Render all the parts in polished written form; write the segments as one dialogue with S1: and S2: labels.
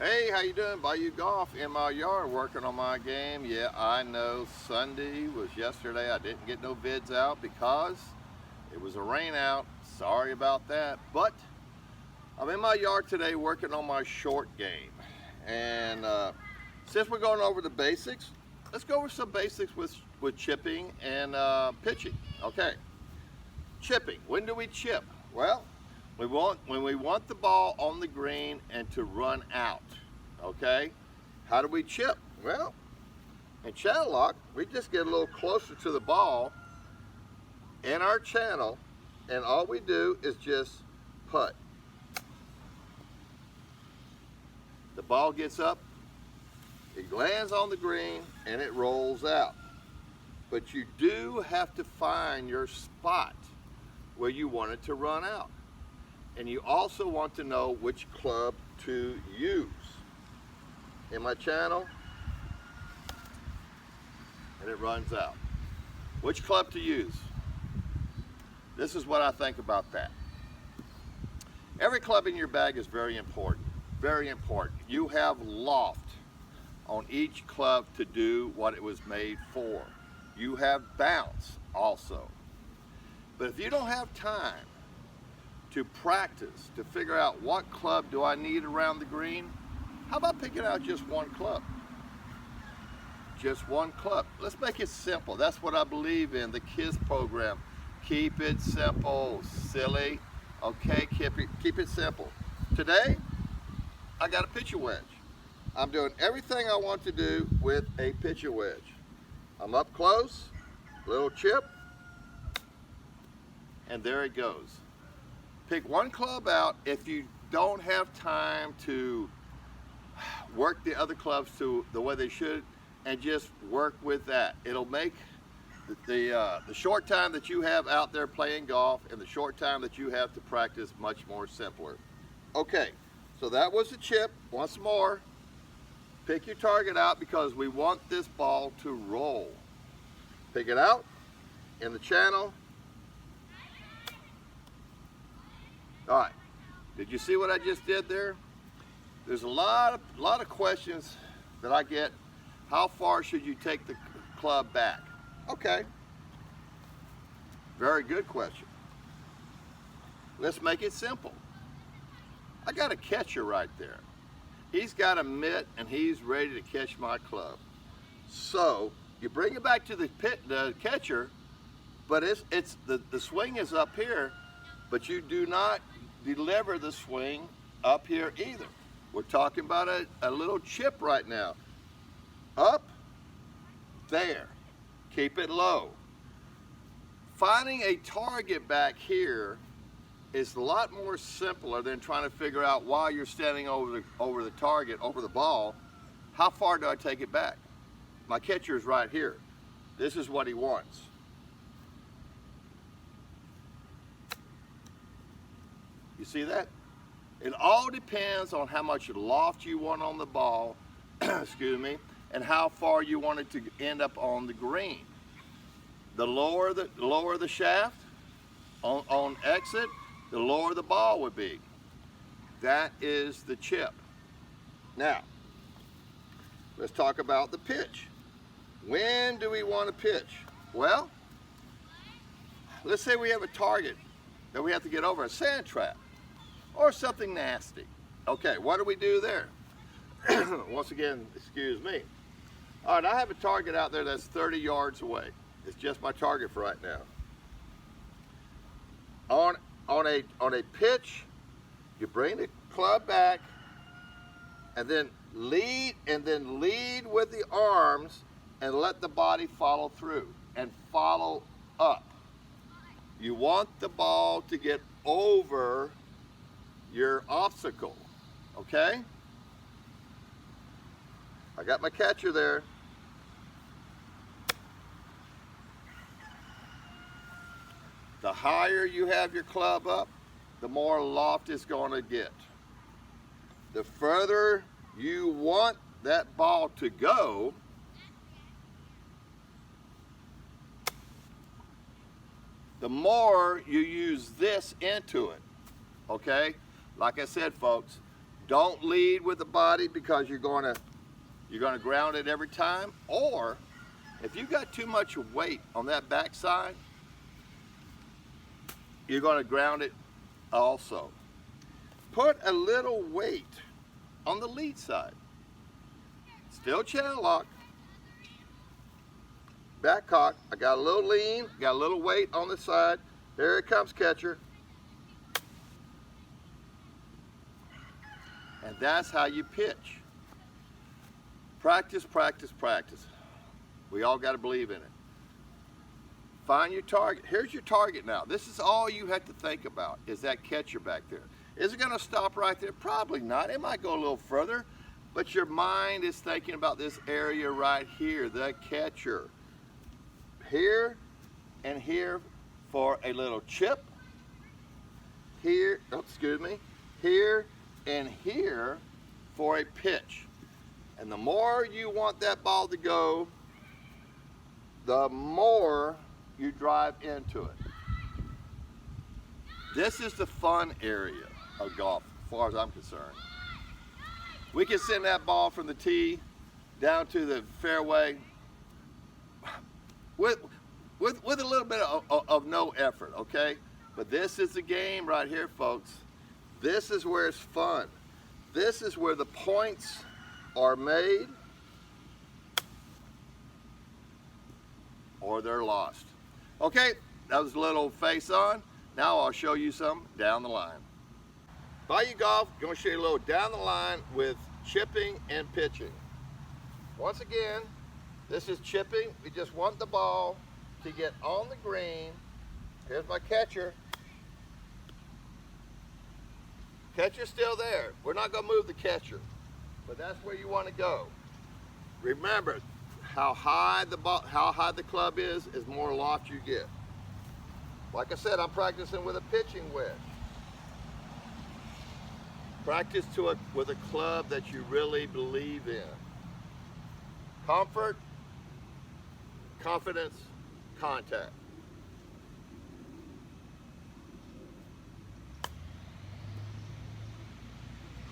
S1: Hey, how you doing? Bayou Golf in my yard working on my game. Yeah, I know Sunday was yesterday. I didn't get no vids out because it was a rain out. Sorry about that. But I'm in my yard today working on my short game. And since we're going over the basics, let's go over some basics with chipping and pitching. Okay, chipping. When do we chip? Well, when we want the ball on the green and to run out. Okay, how do we chip? Well, in channel lock, we just get a little closer to the ball in our channel, and all we do is just putt. The ball gets up, it lands on the green, and it rolls out. But you do have to find your spot where you want it to run out. And you also want to know which club to use. In my channel, and it runs out. Which club to use? This is what I think about that. Every club in your bag is very important. Very important. You have loft on each club to do what it was made for. You have bounce also. But if you don't have time to practice, to figure out what club do I need around the green, how about picking out just one club? Just one club. Let's make it simple. That's what I believe in, the KISS program. Keep it simple, silly. Okay, keep it simple. Today, I got a pitcher wedge. I'm doing everything I want to do with a pitcher wedge. I'm up close, little chip, and there it goes. Pick one club out if you don't have time to work the other clubs to the way they should, and just work with that. It'll make the short time that you have out there playing golf and the short time that you have to practice much more simpler. Okay, so that was the chip. Once more, pick your target out because we want this ball to roll. Pick it out in the channel. All right, did you see what I just did there? There's a lot of questions that I get. How far should you take the club back? Okay, very good question. Let's make it simple. I got a catcher right there. He's got a mitt and he's ready to catch my club. So you bring it back to the catcher, but the swing is up here, but you do not deliver the swing up here either. We're talking about a little chip right now. Up, there, keep it low. Finding a target back here is a lot more simpler than trying to figure out while you're standing over the target, over the ball, how far do I take it back? My catcher is right here. This is what he wants. You see that? It all depends on how much loft you want on the ball, excuse me, and how far you want it to end up on the green. The lower the shaft on exit, the lower the ball would be. That is the chip. Now, let's talk about the pitch. When do we want to pitch? Well, let's say we have a target that we have to get over, a sand trap or something nasty. Okay, what do we do there? Once again, excuse me. All right, I have a target out there that's 30 yards away. It's just my target for right now. On a pitch, you bring the club back and then lead with the arms and let the body follow through and follow up. You want the ball to get over your obstacle, okay? I got my catcher there. The higher you have your club up, the more loft it's going to get. The further you want that ball to go, the more you use this into it, okay? Like I said, folks, Don't lead with the body because you're gonna ground it every time. Or if you got too much weight on that backside, you're gonna ground it also. Put a little weight on the lead side. Still channel lock. Back cock. I got a little lean, got a little weight on the side. Here it comes, catcher. And that's how you pitch. Practice, practice, practice. We all got to believe in it. Find your target. Here's your target now. This is all you have to think about is that catcher back there. Is it going to stop right there? Probably not. It might go a little further, but your mind is thinking about this area right here, the catcher. Here and here for a little chip. Here, oh, excuse me, here and here for a pitch. And the more you want that ball to go, the more you drive into it. This is the fun area of golf, as far as I'm concerned. We can send that ball from the tee down to the fairway with a little bit of no effort, okay? But this is the game right here, folks. This is where it's fun. This is where the points are made or they're lost. Okay, that was a little face on. Now I'll show you some down the line. Bayou Golf, going to show you a little down the line with chipping and pitching. Once again, this is chipping. We just want the ball to get on the green. Here's my catcher. Catcher's still there. We're not going to move the catcher, but that's where you want to go. Remember, how high the club is more loft you get. Like I said, I'm practicing with a pitching wedge. Practice with a club that you really believe in. Comfort, confidence, contact.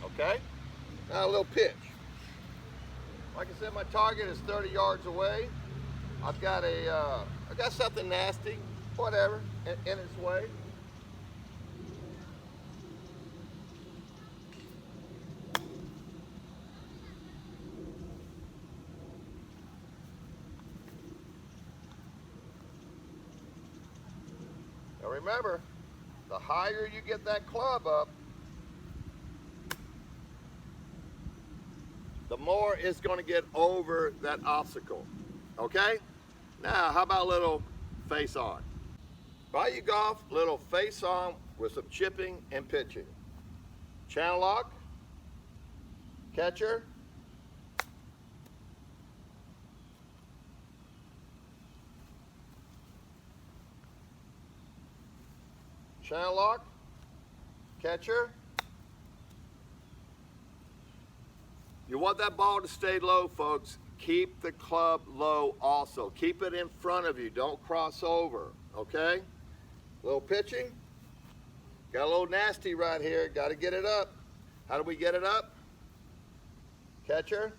S1: Okay? Now a little pitch. Like I said, my target is 30 yards away. I got something nasty, whatever, in its way. Now remember, the higher you get that club up, the more it's going to get over that obstacle. Okay? Now, how about a little face on? Bayou Golf, little face on with some chipping and pitching. Channel lock, catcher, channel lock, catcher. You want that ball to stay low, folks. Keep the club low also. Keep it in front of you. Don't cross over, okay? A little pitching. Got a little nasty right here. Got to get it up. How do we get it up? Catcher.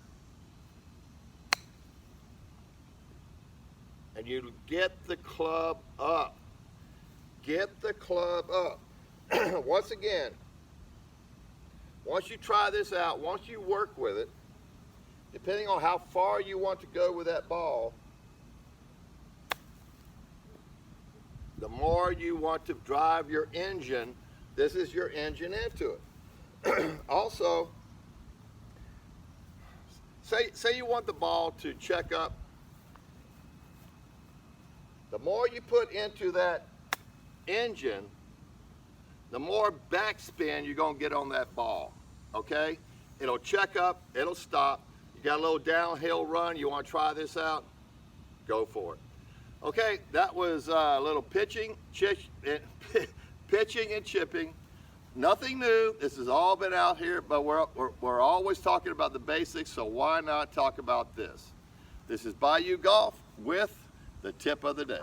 S1: And you get the club up. Get the club up. Once again, once you try this out, once you work with it, depending on how far you want to go with that ball, the more you want to drive your engine, this is your engine into it. Also, say you want the ball to check up. The more you put into that engine, the more backspin you're going to get on that ball, okay? It'll check up, it'll stop. You got a little downhill run, you want to try this out? Go for it. Okay, that was a little pitching and chipping. Nothing new. This has all been out here, but we're always talking about the basics, so why not talk about this? This is Bayou Golf with the tip of the day.